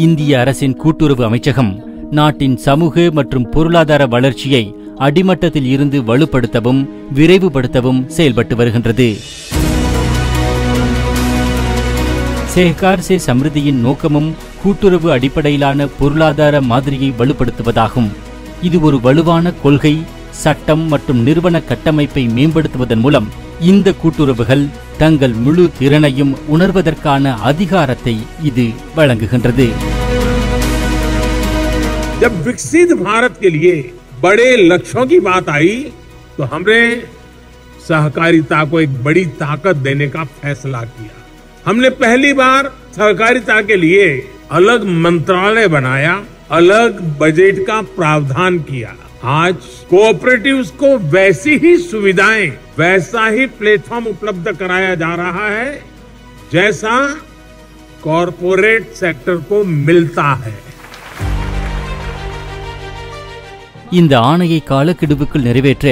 இந்திய அரசின் கூட்டுறவு அமைச்சகம் நாட்டின் சமூக மற்றும் பொருளாதார வளர்ச்சியை அடிமட்டத்தில் இருந்து வலுப்படுத்தவும் விரைவுபடுத்தவும் செயல்பட்டு வருகின்றது. சேஹ்கார் சே சம்ருதியின் நோக்கமும் கூட்டுறவு அடிப்படையிலான பொருளாதார மாதிரியை வலுப்படுத்துவதாகும். இது ஒரு வலுவான கொள்கை, சட்டம் மற்றும் நிறுவன கட்டமைப்பை மேம்படுத்துவதன் மூலம் இந்த கூட்டுறவுகள் தங்கள் முழு திறனையும் உணர்வதற்கான அதிகாரத்தை இது வழங்குகின்றது. जब विकसित भारत के लिए बड़े लक्ष्यों की बात आई तो हमने सहकारिता को एक बड़ी ताकत देने का फैसला किया. हमने पहली बार सहकारिता के लिए अलग मंत्रालय बनाया, अलग बजट का प्रावधान किया. आज कोऑपरेटिव्स को वैसी ही सुविधाएं, वैसा ही प्लेटफॉर्म उपलब्ध कराया जा रहा है जैसा कॉरपोरेट सेक्टर को मिलता है. இந்த ஆணையை காலக்கெடுவுக்குள் நிறைவேற்ற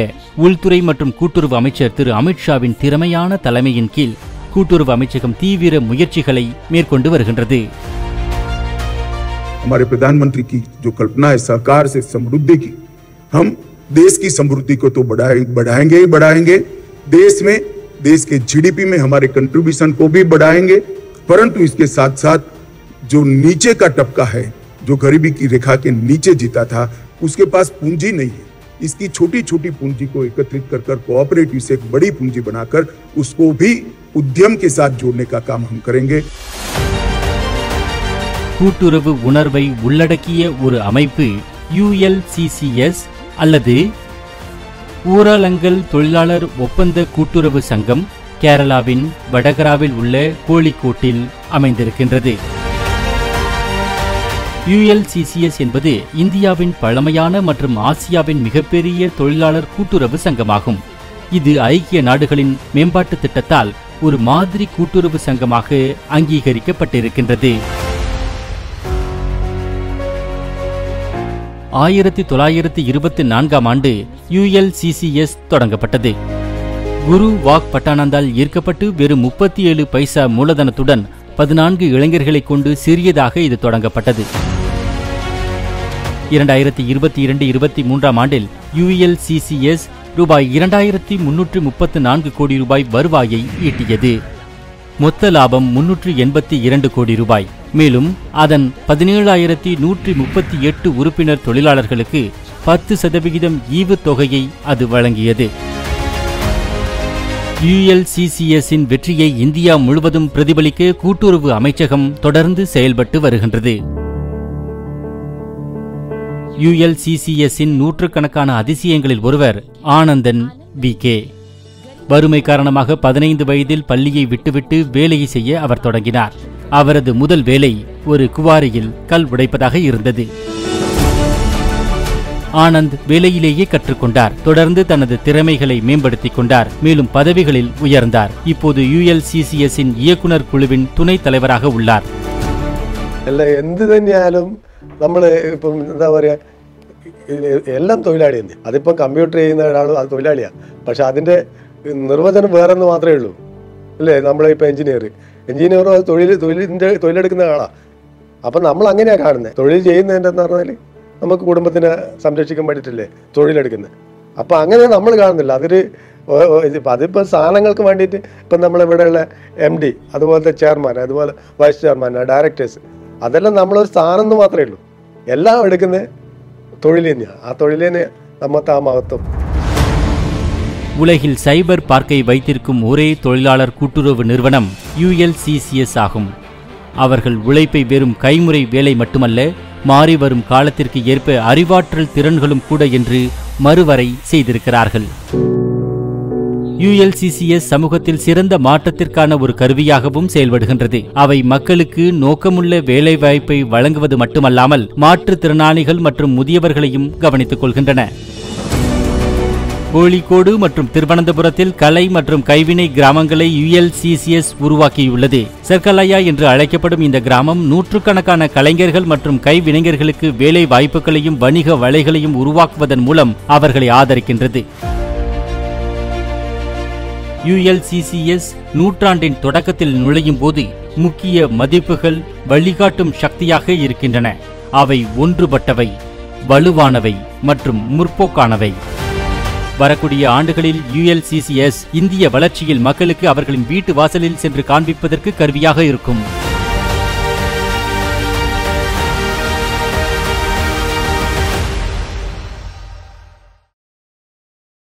உள்துறை மற்றும் கூட்டுறவு அமைச்சர் திரு அமித்ஷாவின் திறமையான தலைமையின் கீழ் கூட்டுறவு அமைச்சகம் தீவிர முயற்சிகளை மேற்கொண்டு வருகின்றது. हमारे प्रधानमंत्री की जो कल्पना है सहकार से समृद्धि की, हम देश की समृद्धि को तो बढ़ाएंगे ही बढ़ाएंगे, देश में देश के जीडीपी में हमारे कंट्रीब्यूशन को भी बढ़ाएंगे, परंतु इसके साथ साथ जो नीचे का तबका है, जो गरीबी की रेखा के नीचे जीता था, उसके पास पूंजी नहीं है. इसकी छोटी छोटी पूंजी को एकत्रित कर कोऑपरेटिव से एक बड़ी पूंजी बनाकर उसको भी उद्यम के साथ जोड़ने का काम हम करेंगे. கூட்டுறவு உணர்வை உள்ளடக்கிய ஒரு அமைப்பு ULCCS அல்லது ஊரலங்கல் தொழிலாளர் ஒப்பந்த கூட்டுறவு சங்கம் கேரளாவின் வடகராவில் உள்ள கோழிக்கோட்டில் அமைந்திருக்கின்றது. ULCCS என்பது இந்தியாவின் பழமையான மற்றும் ஆசியாவின் மிகப்பெரிய தொழிலாளர் கூட்டுறவு சங்கமாகும். இது ஐக்கிய நாடுகளின் மேம்பாட்டு திட்டத்தால் ஒரு மாதிரி கூட்டுறவு சங்கமாக அங்கீகரிக்கப்பட்டிருக்கின்றது. 1924ஆம் ஆண்டு ULCCS தொடங்கப்பட்டது. குரு வாக் பட்டானந்தால் ஈர்க்கப்பட்டு வெறும் 37 பைசா மூலதனத்துடன் 14 இளைஞர்களை கொண்டு சிறியதாக இது தொடங்கப்பட்டது. 2022-23ஆம் ஆண்டில் ULCCS ரூபாய் 2334 கோடி ரூபாய் வருவாயை ஈட்டியது. மொத்த லாபம் 382 கோடி ரூபாய். மேலும் அதன் 17,138 உறுப்பினர் தொழிலாளர்களுக்கு 10% ஈவுத்தொகையை அது வழங்கியது. ULCCS-இன் வெற்றியை இந்தியா முழுவதும் பிரதிபலிக்க கூட்டுறவு அமைச்சகம் தொடர்ந்து செயல்பட்டு வருகின்றது. ULCCS-இன் நூற்றுக்கணக்கான அதிசயங்களில் ஒருவர் ஆனந்தன் VK. வறுமை காரணமாக 15 வயதில் பள்ளியை விட்டுவிட்டு வேலையை செய்ய அவர் தொடங்கினார். அவரது முதல் வேலை ஒரு குவாரியில் கல் உடைப்பதாக இருந்தது. ஆனந்த் வேலையிலேயே கற்றுக்கொண்டார். தொடர்ந்து தனது திறமைகளை மேம்படுத்திக் கொண்டார். மேலும் பதவிகளில் உயர்ந்தார். இப்போது ULCCS-இன் இயக்குனர் குழுவின் துணைத் தலைவராக உள்ளார். എന്ത് തന്നെയാലും നമ്മൾ ഇപ്പം എന്താ പറയുക, എല്ലാം തൊഴിലാളി തന്നെ. അതിപ്പം കമ്പ്യൂട്ടർ ചെയ്യുന്ന ഒരാളും അത് തൊഴിലാളിയാണ്. പക്ഷെ അതിൻ്റെ നിർവചനം വേറെന്ന് മാത്രമേ ഉള്ളൂ അല്ലേ. നമ്മളിപ്പോൾ എഞ്ചിനീയർ അത് തൊഴിലെടുക്കുന്ന ആളാണ്. അപ്പം നമ്മൾ അങ്ങനെയാണ് കാണുന്നത്. തൊഴിൽ ചെയ്യുന്നതിൻ്റെ എന്ന് പറഞ്ഞാൽ നമുക്ക് കുടുംബത്തിനെ സംരക്ഷിക്കാൻ വേണ്ടിയിട്ടല്ലേ തൊഴിലെടുക്കുന്നത്. അപ്പം അങ്ങനെ നമ്മൾ കാണുന്നില്ല. അതിപ്പോൾ സാധനങ്ങൾക്ക് വേണ്ടിയിട്ട് ഇപ്പം നമ്മളിവിടെയുള്ള MD, അതുപോലത്തെ ചെയർമാൻ, അതുപോലെ വൈസ് ചെയർമാൻ, ഡയറക്ടേഴ്സ്, അതെല്ലാം നമ്മളൊരു സ്ഥാനം എന്ന് മാത്രമേ ഉള്ളൂ. എല്ലാം എടുക്കുന്നത് തൊഴിൽ തന്നെയാണ്. ആ തൊഴിൽ തന്നെ നമ്മത്തെ ആ മഹത്വം. உலகில் சைபர் பார்க்கை வைத்திருக்கும் ஒரே தொழிலாளர் கூட்டுறவு நிறுவனம் ULCCS ஆகும். அவர்கள் உழைப்பை வெறும் கைமுறை வேலை மட்டுமல்ல, மாறி வரும் காலத்திற்கு ஏற்ப அறிவாற்றல் திறன்களும் கூட என்று மறுவரை செய்திருக்கிறார்கள். ULCCS சமூகத்தில் சிறந்த மாற்றத்திற்கான ஒரு கருவியாகவும் செயல்படுகின்றது. அவை மக்களுக்கு நோக்கமுள்ள வேலைவாய்ப்பை வழங்குவது மட்டுமல்லாமல் மாற்றுத்திறனாளிகள் மற்றும் முதியவர்களையும் கவனித்துக் கொள்கின்றன. கோழிக்கோடு மற்றும் திருவனந்தபுரத்தில் கலை மற்றும் கைவினை கிராமங்களை ULCCS உருவாக்கியுள்ளது. சர்க்கலையா என்று அழைக்கப்படும் இந்த கிராமம் நூற்றுக்கணக்கான கலைஞர்கள் மற்றும் கைவினைஞர்களுக்கு வேலை வாய்ப்புகளையும் வணிக வலைகளையும் உருவாக்குவதன் மூலம் அவர்களை ஆதரிக்கின்றது. ULCCS நூற்றாண்டின் தொடக்கத்தில் நுழையும் போது முக்கிய மதிப்புகள் வழிகாட்டும் சக்தியாக இருக்கின்றன. அவை ஒன்றுபட்டவை, வலுவானவை மற்றும் முற்போக்கானவை. வரக்கூடிய ஆண்டுகளில் ULCCS இந்திய வளர்ச்சியில் மக்களுக்கு அவர்களின் வீட்டு வாசலில் சென்று காண்பிப்பதற்கு கருவியாக இருக்கும்.